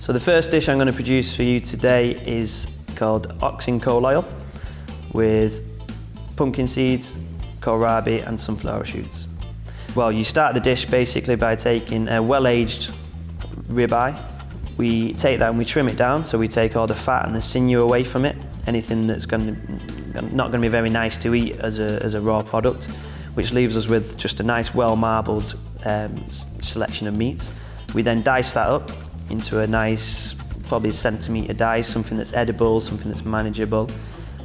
So the first dish I'm going to produce for you today is called oxen coal oil with pumpkin seeds, kohlrabi and sunflower shoots. Well, you start the dish basically by taking a well-aged ribeye. We take that and we trim it down, so we take all the fat and the sinew away from it, anything that's not going to be very nice to eat as a raw product, which leaves us with just a nice well-marbled selection of meat. We then dice that up into a nice, probably centimetre dice, something that's edible, something that's manageable.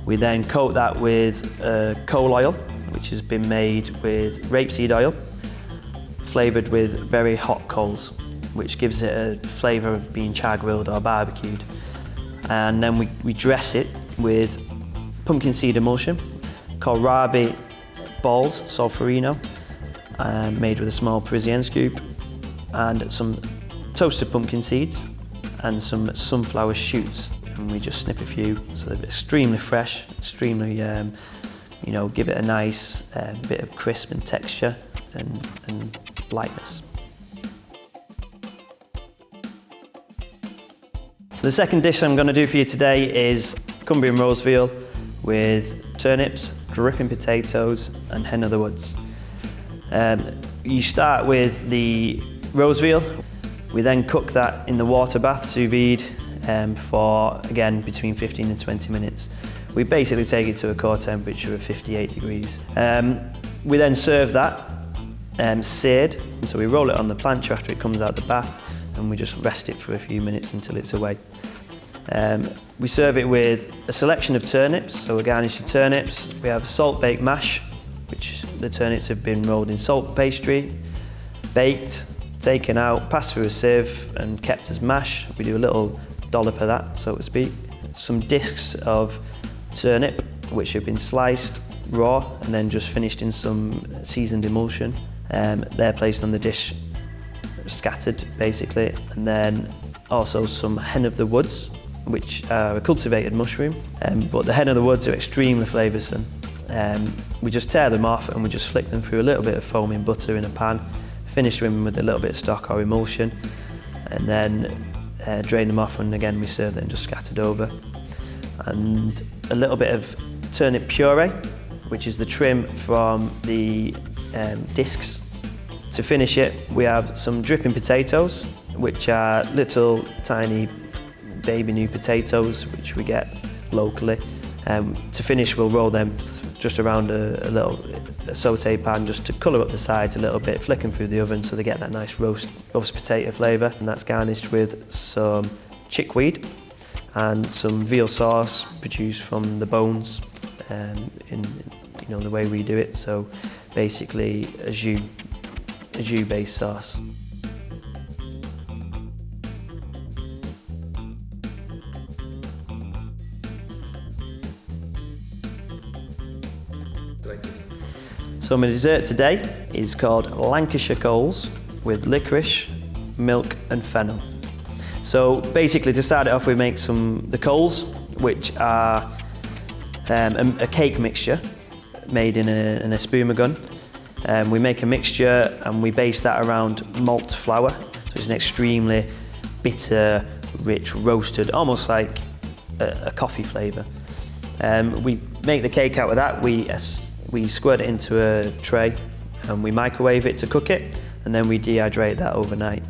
We then coat that with coal oil, which has been made with rapeseed oil, flavoured with very hot coals, which gives it a flavour of being char-grilled or barbecued. And then we dress it with pumpkin seed emulsion, kohlrabi balls, solferino, made with a small Parisienne scoop, and some toasted pumpkin seeds and some sunflower shoots. And we just snip a few, so they're extremely fresh, extremely, give it a nice bit of crisp and texture and lightness. So the second dish I'm going to do for you today is Cumbrian roast veal with turnips, dripping potatoes and hen of the woods. You start with the roast veal. We then cook that in the water bath sous vide for, again, between 15 and 20 minutes. We basically take it to a core temperature of 58 degrees. We then serve that seared, and so we roll it on the plancha after it comes out the bath, and we just rest it for a few minutes until it's away. We serve it with a selection of turnips, so we garnish the turnips. We have salt baked mash, which the turnips have been rolled in salt pastry, baked, taken out, passed through a sieve and kept as mash. We do a little dollop of that, so to speak. Some discs of turnip, which have been sliced raw and then just finished in some seasoned emulsion. They're placed on the dish, scattered basically, and then also some hen of the woods, which are a cultivated mushroom, but the hen of the woods are extremely flavoursome. We just tear them off and we just flick them through a little bit of foaming butter in a pan, finish them with a little bit of stock or emulsion, and then drain them off, and again we serve them just scattered over. And a little bit of turnip puree, which is the trim from the discs. To finish it, we have some dripping potatoes, which are little tiny baby new potatoes, which we get locally. To finish, we'll roll them just around a saute pan just to colour up the sides a little bit, flick them through the oven so they get that nice roast potato flavour. And that's garnished with some chickweed and some veal sauce produced from the bones in the way we do it. So basically a jus based sauce. So my dessert today is called Lancashire coals with licorice, milk and fennel. So basically, to start it off, we make the coals, which are a cake mixture made in a spuma gun. We make a mixture and we base that around malt flour, so it's an extremely bitter, rich, roasted, almost like a coffee flavour. We make the cake out of that. We squirt it into a tray and we microwave it to cook it, and then we dehydrate that overnight.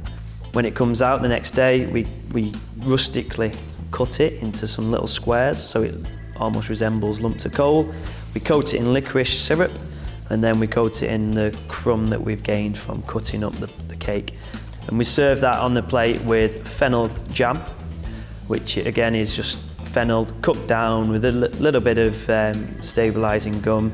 When it comes out the next day, we rustically cut it into some little squares so it almost resembles lumps of coal. We coat it in licorice syrup, and then we coat it in the crumb that we've gained from cutting up the cake. And we serve that on the plate with Fennel Jam, which again is just fennel cooked down with a little bit of stabilising gum,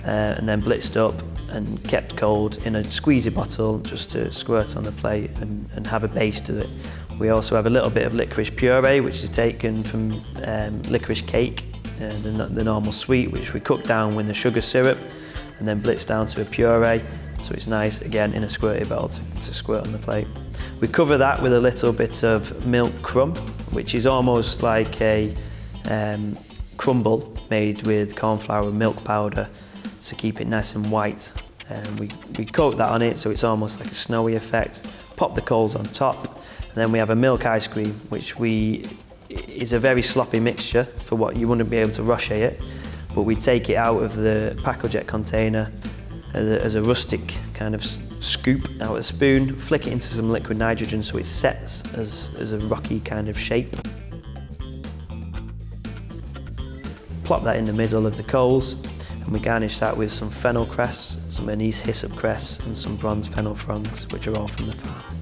and then blitzed up and kept cold in a squeezy bottle just to squirt on the plate and have a base to it. We also have a little bit of licorice puree, which is taken from licorice cake, the normal sweet, which we cook down with the sugar syrup and then blitz down to a puree, so it's nice again in a squirty bottle to squirt on the plate. We cover that with a little bit of milk crumb, which is almost like a crumble made with corn flour and milk powder to keep it nice and white. We coat that on it so it's almost like a snowy effect, pop the coals on top, And then we have a milk ice cream, which is a very sloppy mixture for what you wouldn't be able to rocher it, but we take it out of the Pacojet container as a rustic kind of scoop out of a spoon, flick it into some liquid nitrogen so it sets as a rocky kind of shape. Plop that in the middle of the coals, and we garnish that with some fennel cress, some anise hyssop cress, and some bronze fennel fronds, which are all from the farm.